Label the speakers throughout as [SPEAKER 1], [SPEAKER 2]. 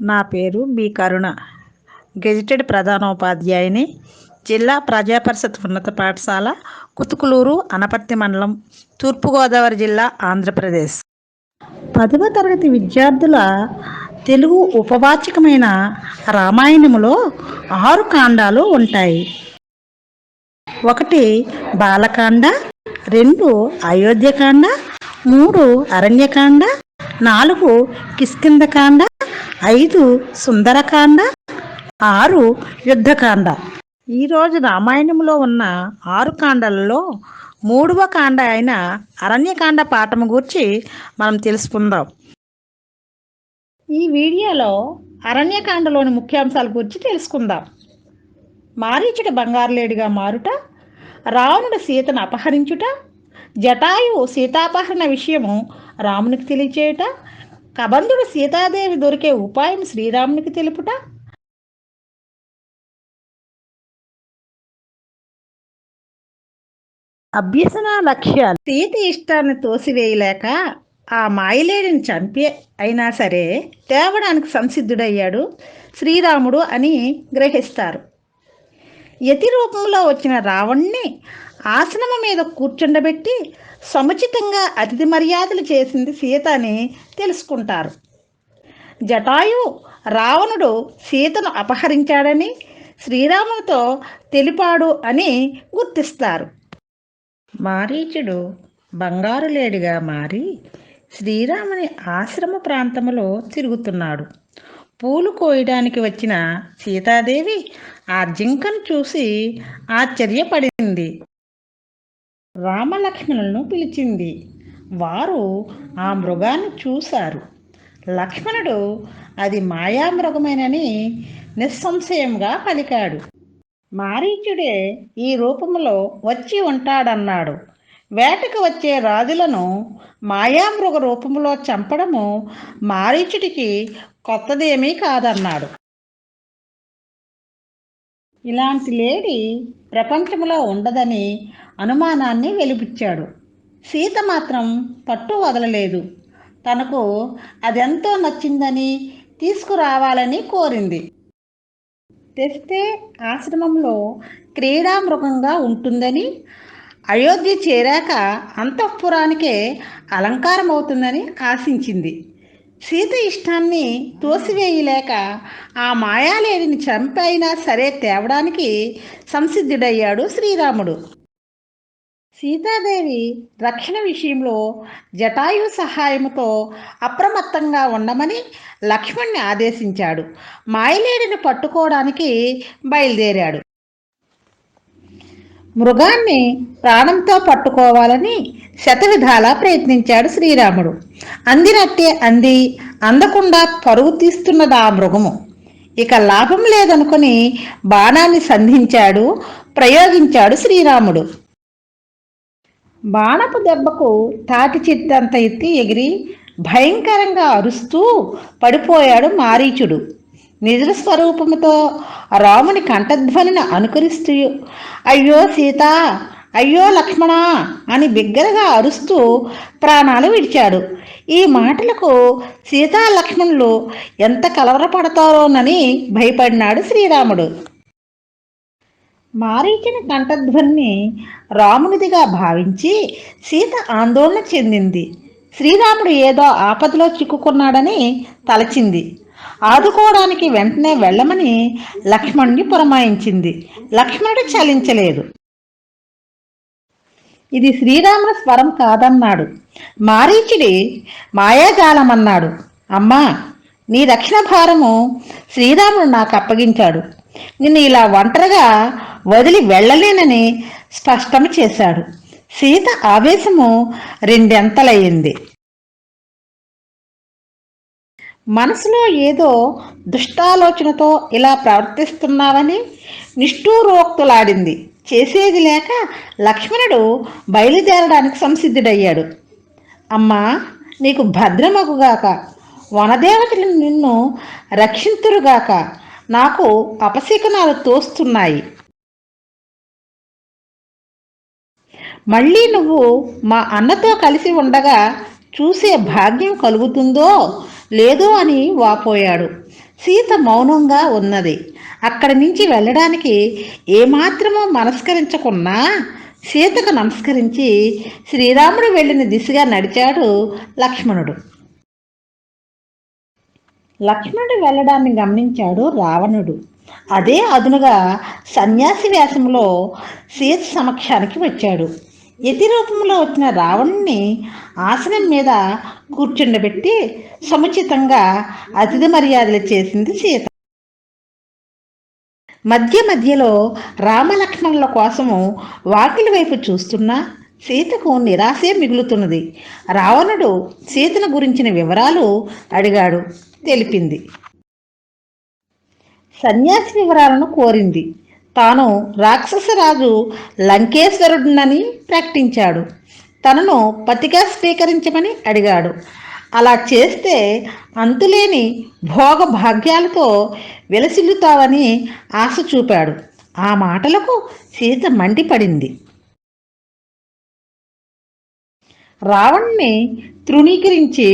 [SPEAKER 1] నా పేరు బి కరుణ. గెజిటెడ్ ప్రధానోపాధ్యాయుని, జిల్లా ప్రజాపరిషత్ ఉన్నత పాఠశాల, కుతుకులూరు, అనపర్తి మండలం, తూర్పుగోదావరి జిల్లా, ఆంధ్రప్రదేశ్. 10వ తరగతి విద్యార్థుల తెలుగు ఉపవాచకమైన రామాయణములో 6 కాండాలు ఉంటాయి. 1 బాలకాండ, 2 అయోధ్యకాండ, 3 అరణ్యకాండ, 4 కిష్కింధకాండ, 5 సుందరకాండ, 6 యుద్ధకాండ. ఈరోజు రామాయణంలో ఉన్న 6 కాండలలో 3వ కాండ అయిన అరణ్యకాండ పాఠము గురించి మనం తెలుసుకుందాం. ఈ వీడియోలో అరణ్యకాండలోని ముఖ్యాంశాల గురించి తెలుసుకుందాం. మారీచుడు బంగారులేడిగా మారుట, రావణుడు సీతను అపహరించుట, జటాయువు సీతాపహరణ విషయము రామునికి తెలియచేయుట, కబంధుడు సీతాదేవి దొరికే ఉపాయం శ్రీరామునికి తెలుపుట, అభ్యసన లక్ష్యాలు. సీత ఇష్టాన్ని తోసివేయలేక ఆ మాయలేడిని చంపి అయినా సరే తేవడానికి సంసిద్ధుడయ్యాడు శ్రీరాముడు అని గ్రహిస్తారు. యతి రూపంలో వచ్చిన రావణ్ణి ఆసనము మీద కూర్చుండబెట్టి సముచితంగా అతిథి మర్యాదలు చేసింది సీత అని తెలుసుకుంటారు. జటాయు రావణుడు సీతను అపహరించాడని శ్రీరామునితో తెలిపాడు అని గుర్తిస్తారు. మారీచుడు బంగారులేడిగా మారి శ్రీరాముని ఆశ్రమ ప్రాంతంలో తిరుగుతున్నాడు. పూలు కోయడానికి వచ్చిన సీతాదేవి ఆ జింకను చూసి ఆశ్చర్యపడింది. రామలక్ష్మణులను పిలిచింది. వారు ఆ మృగాన్ని చూశారు. లక్ష్మణుడు అది మాయామృగమేనని నిస్సంశయంగా పలికాడు. మారీచుడే ఈ రూపంలో వచ్చి ఉంటాడన్నాడు. వేటకు వచ్చే రాజులను మాయామృగ రూపంలో చంపడము మారీచుడికి కొత్తదేమీ కాదన్నాడు. ఇలాంటి లేడి ప్రపంచంలో ఉండదని అనుమానాన్ని వెలిబుచ్చాడు. సీత మాత్రం పట్టు వదలలేదు. తనకు అదెంతో నచ్చిందని తీసుకురావాలని కోరింది. తెస్తే ఆశ్రమంలో క్రీడామృగంగా ఉంటుందని, అయోధ్య చేరాక అంతఃపురానికే అలంకారం అవుతుందని ఆశించింది. సీత ఇష్టాన్ని తోసివేయలేక ఆ మాయాలేడిని చంపైనా సరే తేవడానికి సంసిద్ధుడయ్యాడు శ్రీరాముడు. సీతాదేవి రక్షణ విషయంలో జటాయు సహాయంతో అప్రమత్తంగా ఉండమని లక్ష్మణ్ణి ఆదేశించాడు. మాయలేడిని పట్టుకోవడానికి బయలుదేరాడు. మృగాన్ని ప్రాణంతో పట్టుకోవాలని శతవిధాలా ప్రయత్నించాడు శ్రీరాముడు. అందినట్టే అంది, అందకుండా పరుగు తీస్తున్నది ఆ మృగము. ఇక లాభం లేదనుకుని బాణాన్ని సంధించాడు, ప్రయోగించాడు శ్రీరాముడు. బాణపు దెబ్బకు తాటి చెట్టంత ఎత్తి ఎగిరి భయంకరంగా అరుస్తూ పడిపోయాడు మారీచుడు. నిజ స్వరూపముతో రాముని కంఠధ్వనిని అనుకరిస్తూ అయ్యో సీత, అయ్యో లక్ష్మణ అని బిగ్గరగా అరుస్తూ ప్రాణాలు విడిచాడు. ఈ మాటలకు సీతా లక్ష్మణులు ఎంత కలవరపడతారోనని భయపడినాడు శ్రీరాముడు. మారీచుని కంఠధ్వని రామునిదిగా భావించి సీత ఆందోళన చెందింది. శ్రీరాముడు ఏదో ఆపదలో చిక్కుకున్నాడని తలచింది. ఆదుకోవడానికి వెంటనే వెళ్ళమని లక్ష్మణుని పురమాయించింది. లక్ష్మణుడు చలించలేదు. ఇది శ్రీరాముని స్వరం కాదన్నాడు. మారీచుడి మాయాజాలమన్నాడు. అమ్మా, నీ రక్షణ భారము శ్రీరాముడు నాకు అప్పగించాడు. నిన్ను ఇలా ఒంటరిగా వదిలి వెళ్ళలేనని స్పష్టం చేశాడు. సీత ఆవేశము రెండెంతలయ్యింది. మనసులో ఏదో దుష్టాలోచనతో ఇలా ప్రవర్తిస్తున్నావని నిష్ఠూరోక్తులాడింది. చేసేది లేక లక్ష్మణుడు బయలుదేరడానికి సంసిద్ధుడయ్యాడు. అమ్మా, నీకు భద్రమగుగాక, వనదేవతలు నిన్ను రక్షింతురుగాక, నాకు అపశకునాలు తోస్తున్నాయి. మళ్ళీ నువ్వు మా అన్నతో కలిసి ఉండగా చూసే భాగ్యం కలుగుతుందో లేదో అని వాపోయాడు. సీత మౌనంగా ఉన్నది. అక్కడి నుంచి వెళ్ళడానికి ఏమాత్రమో మనస్కరించకున్నా సీతకు నమస్కరించి శ్రీరాముడు వెళ్ళిన దిశగా నడిచాడు లక్ష్మణుడు. లక్ష్మణుడు వెళ్ళడాన్ని గమనించాడు రావణుడు. అదే అదునుగా సన్యాసి వేషంలో సీత సమక్షానికి వచ్చాడు. యతి రూపంలో వచ్చిన రావణుణ్ణి ఆసనం మీద కూర్చుండబెట్టి సముచితంగా అతిథి మర్యాదలు చేసింది సీత. మధ్య మధ్యలో రామలక్ష్మణుల కోసము వాకిలి వైపు చూస్తున్నా సీతకు నిరాశే మిగులుతున్నది. రావణుడు సీతను గురించిన వివరాలు అడిగాడు. తెలిపింది. సన్యాసి వివరాలను కోరింది. తాను రాక్షసరాజు లంకేశ్వరుడినని ప్రకటించాడు. తనను పతిగా స్వీకరించమని అడిగాడు. అలా చేస్తే అంతులేని భోగ భాగ్యాలతో విలసిల్లుతావని ఆశ చూపాడు. ఆ మాటలకు సీత మండిపడింది. రావణ్ణి తృణీకరించి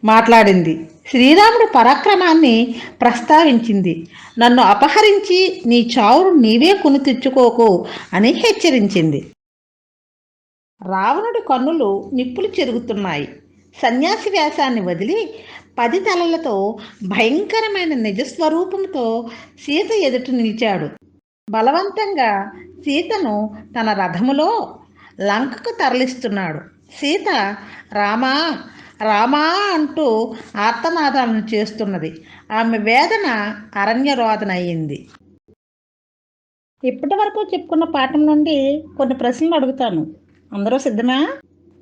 [SPEAKER 1] మాట్లాడింది. శ్రీరాముడు పరాక్రమాన్ని ప్రస్తావించింది. నన్ను అపహరించి నీ చావును నీవే కొని తెచ్చుకోకు అని హెచ్చరించింది. రావణుడి కన్నులు నిప్పులు చెరుగుతున్నాయి. సన్యాసి వేషాన్ని వదిలి 10 తలలతో భయంకరమైన నిజస్వరూపంతో సీత ఎదుట నిలిచాడు. బలవంతంగా సీతను తన రథములో లంకకు తరలిస్తున్నాడు. సీత రామా రామా అంటూ ఆర్తనాదాలను చేస్తున్నది. ఆమె వేదన అరణ్యరోదన అయ్యింది. ఇప్పటి వరకు చెప్పుకున్న పాఠం నుండి కొన్ని ప్రశ్నలు అడుగుతాను. అందరూ సిద్ధమా?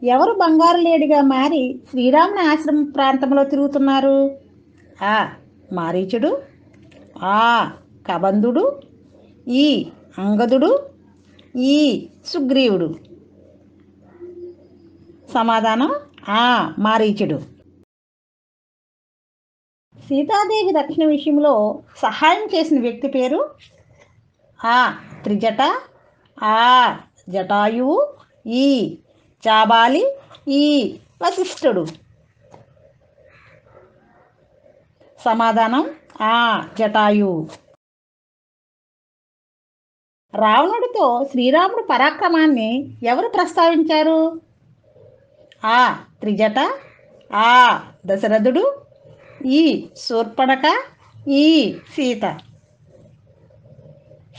[SPEAKER 1] ఎవరు బంగారు లేడిగా మారి శ్రీరాముని ఆశ్రమ ప్రాంతంలో తిరుగుతున్నారు? ఆ మారీచుడు, ఆ కబంధుడు, ఈ అంగదుడు, ఈ సుగ్రీవుడు. సమాధానం ఆ మారీచుడు. సీతాదేవి రక్షణ విషయంలో సహాయం చేసిన వ్యక్తి పేరు? ఆ త్రిజట, ఆ జటాయువు, ఈ చాబాలి, ఈ వశిష్ఠుడు. సమాధానం ఆ జటాయువు. రావణుడితో శ్రీరాముడు పరాక్రమాన్ని ఎవరు ప్రస్తావించారు? ఆ త్రిజట, ఆ దశరథుడు, ఈ శూర్పణఖ, ఈ సీత.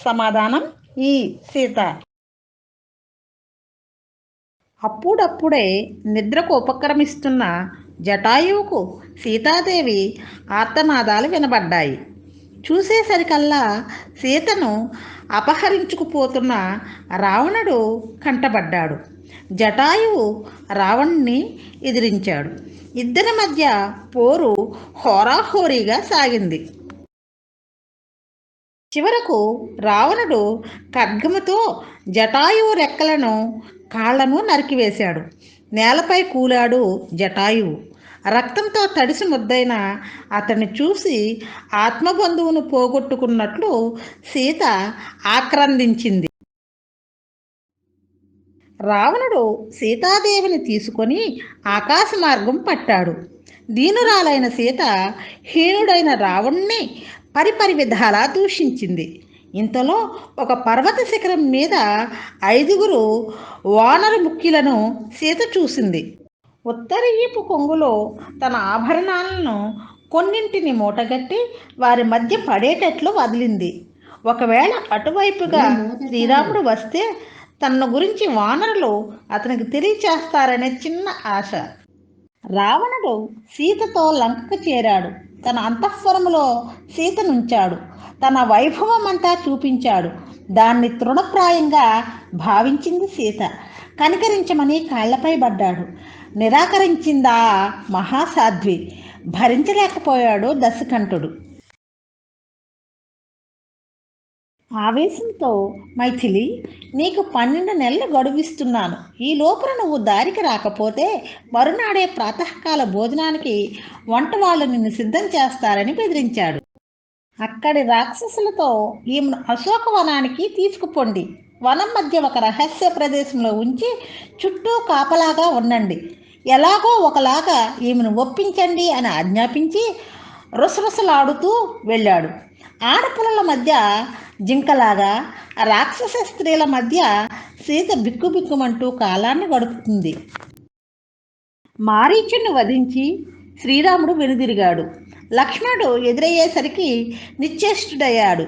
[SPEAKER 1] సమాధానం ఈ సీత. అప్పుడప్పుడే నిద్రకు ఉపక్రమిస్తున్న జటాయువుకు సీతాదేవి ఆర్తనాదాలు వినబడ్డాయి. చూసేసరికల్లా సీతను అపహరించుకుపోతున్న రావణుడు కంటబడ్డాడు. జటాయువు రావణుణ్ణి ఎదిరించాడు. ఇద్దరి మధ్య పోరు హోరాహోరీగా సాగింది. చివరకు రావణుడు ఖడ్గముతో జటాయువు రెక్కలను కాళ్లను నరికివేశాడు. నేలపై కూలాడు జటాయువు. రక్తంతో తడిసి ముద్దైన అతన్ని చూసి ఆత్మబంధువును పోగొట్టుకున్నట్లు సీత ఆక్రందించింది. రావణుడు సీతాదేవిని తీసుకొని ఆకాశ మార్గం పట్టాడు. దీనురాలైన సీత హీనుడైన రావణుణ్ణి పరిపరి విధాలా దూషించింది. ఇంతలో ఒక పర్వత శిఖరం మీద 5 వానర ముఖ్యులను సీత చూసింది. ఉత్తరీయపు కొంగులో తన ఆభరణాలను కొన్నింటిని మూటగట్టి వారి మధ్య పడేటట్లు వదిలింది. ఒకవేళ అటువైపుగా శ్రీరాముడు వస్తే తన గురించి వానరులు అతనికి తెలియచేస్తారనే చిన్న ఆశ. రావణుడు సీతతో లంకకు చేరాడు. తన అంతఃపురములో సీతనుంచాడు. తన వైభవం అంతా చూపించాడు. దాన్ని తృణప్రాయంగా భావించింది సీత. కనికరించమని కాళ్లపై పడ్డాడు. నిరాకరించిందా మహాసాధ్వి. భరించలేకపోయాడు దశకంఠుడు. ఆవేశంతో మైథిలి, నీకు 12 నెలలు గడువిస్తున్నాను. ఈ లోపల నువ్వు దారికి రాకపోతే మరునాడే ప్రాతకాల భోజనానికి వంట వాళ్ళు నిన్ను సిద్ధం చేస్తారని బెదిరించాడు. అక్కడి రాక్షసులతో ఈమెను అశోకవనానికి తీసుకుపోండి. వనం మధ్య ఒక రహస్య ప్రదేశంలో ఉంచి చుట్టూ కాపలాగా ఉండండి. ఎలాగో ఒకలాగా ఈమెను ఒప్పించండి అని ఆజ్ఞాపించి రుసరుసలాడుతూ వెళ్ళాడు. ఆడపిల్లల మధ్య జింకలాగా, రాక్షస స్త్రీల మధ్య సీత బిక్కుబిక్కుమంటూ కాలాన్ని గడుపుతుంది. మారీచుని వధించి శ్రీరాముడు వెనుదిరిగాడు. లక్ష్మణుడు ఎదురయ్యేసరికి నిశ్చేష్టుడయ్యాడు.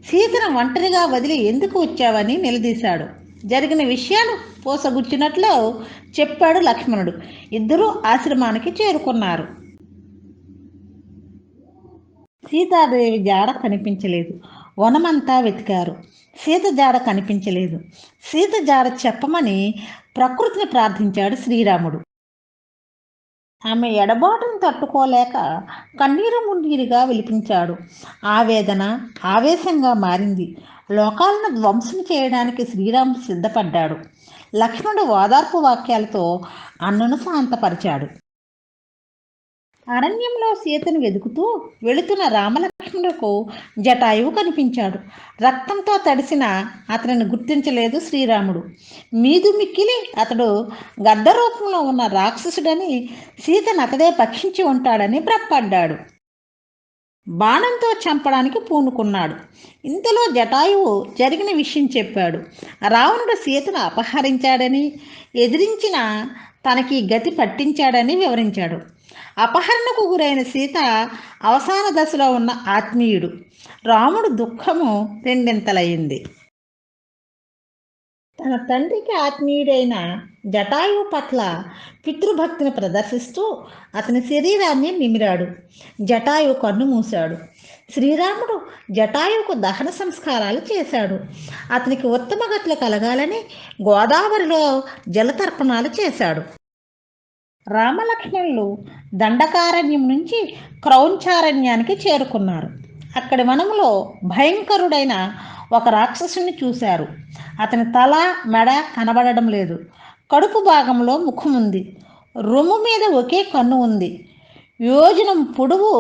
[SPEAKER 1] సీతను ఒంటరిగా వదిలి ఎందుకు వచ్చావని నిలదీశాడు. జరిగిన విషయాలు పోసగుచ్చినట్లు చెప్పాడు లక్ష్మణుడు. ఇద్దరూ ఆశ్రమానికి చేరుకున్నారు. సీతాదేవి జాడ కనిపించలేదు. వనమంతా వెతికారు. సీత జాడ కనిపించలేదు. సీత జాడ చెప్పమని ప్రకృతిని ప్రార్థించాడు శ్రీరాముడు. ఆమె ఎడబాటును తట్టుకోలేక కన్నీరు మున్నీరుగా విలిపించాడు. ఆవేదన ఆవేశంగా మారింది. లోకాలను ధ్వంసం చేయడానికి శ్రీరాముడు సిద్ధపడ్డాడు. లక్ష్మణుడు ఓదార్పు వాక్యాలతో అన్నను శాంతపరిచాడు. అరణ్యంలో సీతను వెతుకుతూ వెళుతున్న రామలక్ష్మణులకు జటాయువు కనిపించాడు. రక్తంతో తడిసిన అతనిని గుర్తించలేదు శ్రీరాముడు. మీదు మిక్కిలి అతడు గడ్డ రూపంలో ఉన్న రాక్షసుడని, సీతను అతడే భక్షించి ఉంటాడని భ్రమపడ్డాడు. బాణంతో చంపడానికి పూనుకున్నాడు. ఇంతలో జటాయువు జరిగిన విషయం చెప్పాడు. రావణుడు సీతను అపహరించాడని, ఎదిరించిన తనకి గతి పట్టించాడని వివరించాడు. అపహరణకు గురైన సీత అవసాన దశలో ఉన్న ఆత్మీయుడు. రాముడు దుఃఖము రెండింతలయ్యింది. తన తండ్రికి ఆత్మీయుడైన జటాయువు పట్ల పితృభక్తిని ప్రదర్శిస్తూ అతని శరీరాన్ని నిమిరాడు. జటాయువు కన్ను మూశాడు. శ్రీరాముడు జటాయువుకు దహన సంస్కారాలు చేశాడు. అతనికి ఉత్తమ గతులు కలగాలని గోదావరిలో జలతర్పణాలు చేశాడు. రామలక్ష్మణులు దండకారణ్యం నుంచి క్రౌంచారణ్యానికి చేరుకున్నారు. అక్కడి వనములో భయంకరుడైన ఒక రాక్షసుని చూశారు. అతని తల మెడ కనబడడం లేదు. కడుపు భాగంలో ముఖం ఉంది. రొమ్ము మీద ఒకే కన్ను ఉంది. యోజనం పొడవు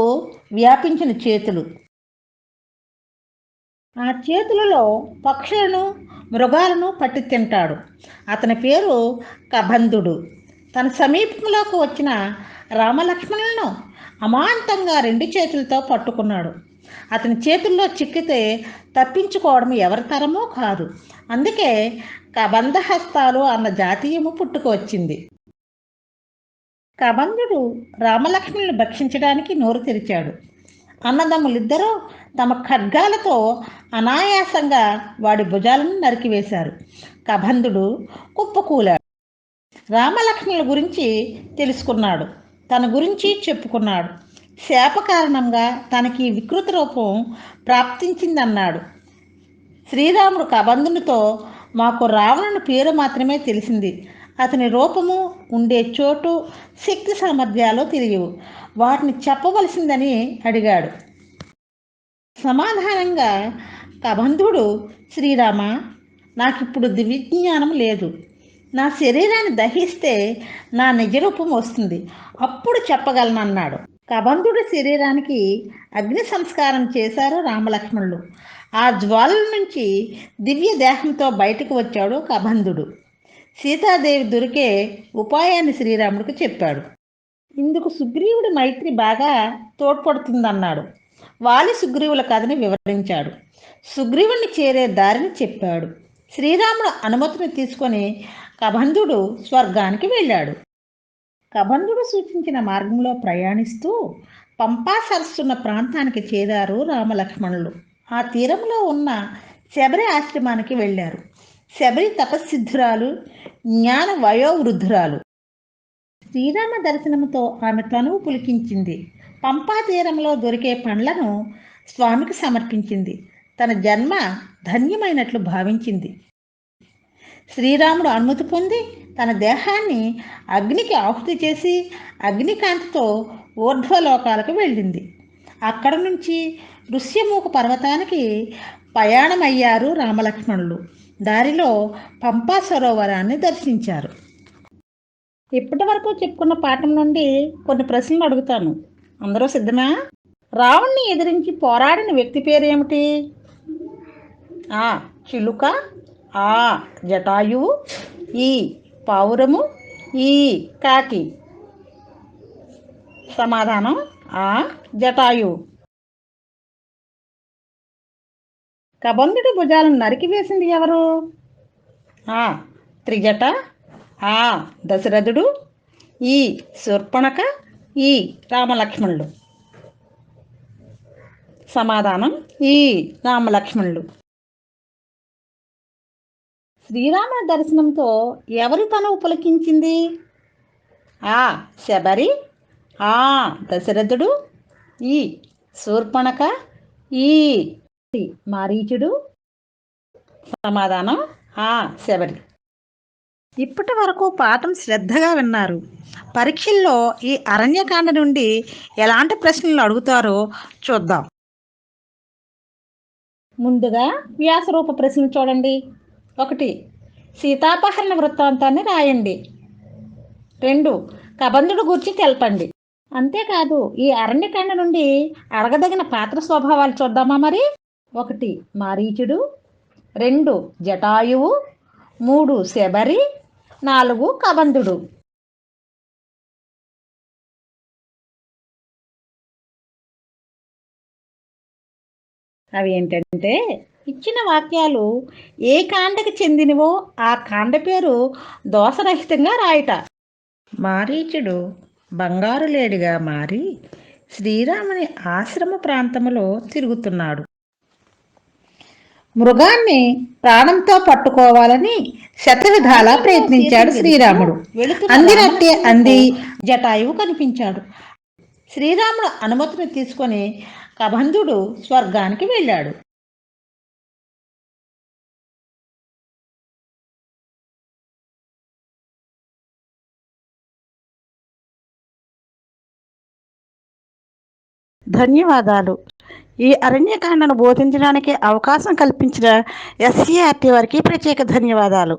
[SPEAKER 1] వ్యాపించిన చేతులు. ఆ చేతులలో పక్షులను మృగాలను పట్టి తింటాడు. అతని పేరు కబంధుడు. తన సమీపంలోకి వచ్చిన రామలక్ష్మణులను అమాంతంగా రెండు చేతులతో పట్టుకున్నాడు. అతని చేతుల్లో చిక్కితే తప్పించుకోవడం ఎవరి తరమో కాదు. అందుకే కబంధహస్తాలు అన్న జాతీయము పుట్టుకొచ్చింది. కబంధుడు రామలక్ష్మణులను భక్షించడానికి నోరు తెరిచాడు. అన్నదమ్ములిద్దరూ తమ ఖడ్గాలతో అనాయాసంగా వాడి భుజాలను నరికివేశారు. కబంధుడు కుప్పకూలాడు. రామలక్ష్మణుల గురించి తెలుసుకున్నాడు. తన గురించి చెప్పుకున్నాడు. శాప కారణంగా తనకి వికృత రూపం ప్రాప్తించిందన్నాడు. శ్రీరాముడు కబంధునితో, మాకు రావణుని పేరు మాత్రమే తెలిసింది. అతని రూపము, ఉండే చోటు, శక్తి సామర్థ్యాలు తెలియవు. వాటిని చెప్పవలసిందని అడిగాడు. సమాధానంగా కబంధుడు, శ్రీరామ, నాకిప్పుడు దివ్యజ్ఞానం లేదు. నా శరీరాన్ని దహిస్తే నా నిజరూపం వస్తుంది, అప్పుడు చెప్పగలనన్నాడు. కబంధుడి శరీరానికి అగ్ని సంస్కారం చేశారు రామలక్ష్మణులు. ఆ జ్వాలల నుంచి దివ్య దేహంతో బయటకు వచ్చాడు కబంధుడు. సీతాదేవి దొరికే ఉపాయాన్ని శ్రీరాముడికి చెప్పాడు. ఇందుకు సుగ్రీవుడి మైత్రి బాగా తోడ్పడుతుందన్నాడు. వాలి సుగ్రీవుల కథని వివరించాడు. సుగ్రీవుని చేరే దారిని చెప్పాడు. శ్రీరాముడు అనుమతిని తీసుకొని కబంధుడు స్వర్గానికి వెళ్ళాడు. కబంధుడు సూచించిన మార్గంలో ప్రయాణిస్తూ పంపా సరస్సున్న ప్రాంతానికి చేరారు రామలక్ష్మణులు. ఆ తీరంలో ఉన్న శబరి ఆశ్రమానికి వెళ్ళారు. శబరి తపస్సిద్ధురాలు, జ్ఞాన వయోవృద్ధురాలు. శ్రీరామ దర్శనంతో ఆమె తనువు పులికించింది. పంపా తీరంలో దొరికే పండ్లను స్వామికి సమర్పించింది. తన జన్మ ధన్యమైనట్లు భావించింది. శ్రీరాముడు అనుమతి పొంది తన దేహాన్ని అగ్నికి ఆహుతి చేసి అగ్నికాంతితో ఊర్ధ్వలోకాలకు వెళ్ళింది. అక్కడ నుంచి ఋష్యమూక పర్వతానికి ప్రయాణమయ్యారు రామలక్ష్మణులు. దారిలో పంపా సరోవరాన్ని దర్శించారు. ఇప్పటి వరకు చెప్పుకున్న పాఠం నుండి కొన్ని ప్రశ్నలు అడుగుతాను. అందరూ సిద్ధమా? రావణ్ణి ఎదిరించి పోరాడిన వ్యక్తి పేరు ఏమిటి? ఆ చిలుక, ఆ జటాయువు, ఈ పావురము, ఈ కాకి. సమాధానం ఆ. జటాయు. కబంధుడి భుజాలను నరికివేసింది ఎవరు? ఆ. త్రిజట. ఆ. దశరథుడు. ఈ. శూర్పణఖ. ఈ. రామలక్ష్మణులు. సమాధానం ఈ. రామలక్ష్మణులు. శ్రీరాముని దర్శనంతో ఎవరి తనువు పులకించింది? ఆ. శబరి. ఆ. దశరథుడు. ఈ. శూర్పణఖ. ఈ. మారీచుడు. సమాధానం ఆ. శబరి. ఇప్పటి వరకు పాఠం శ్రద్ధగా విన్నారు. పరీక్షల్లో ఈ అరణ్యకాండ నుండి ఎలాంటి ప్రశ్నలు అడుగుతారో చూద్దాం. ముందుగా వ్యాసరూప ప్రశ్నలు చూడండి. 1. సీతాపహరణ వృత్తాంతాన్ని రాయండి. 2. కబంధుడు గూర్చి తెలపండి. అంతేకాదు ఈ అరణ్యకాండ నుండి అడగదగిన పాత్ర స్వభావాలు చూద్దామా మరి? 1. మారీచుడు. 2. జటాయువు. 3. శబరి. 4. కబంధుడు. అవి ఏంటంటే, ఇచ్చిన వాక్యాలు ఏ కాండకి చెందినవో ఆ కాండ పేరు దోషరహితంగా రాయట. మారీచుడు బంగారు లేడిగా మారి శ్రీరాముని ఆశ్రమ ప్రాంతంలో తిరుగుతున్నాడు. మృగాన్ని ప్రాణంతో పట్టుకోవాలని శతవిధాలా ప్రయత్నించాడు శ్రీరాముడు. అందినట్టే అంది జటాయువు కనిపించాడు. శ్రీరాముడు అనుమతిని తీసుకొని కబంధుడు స్వర్గానికి వెళ్ళాడు. ధన్యవాదాలు. ఈ అరణ్యకాండను బోధించడానికి అవకాశం కల్పించిన ఎస్సీఆర్టీ వారికి ప్రత్యేక ధన్యవాదాలు.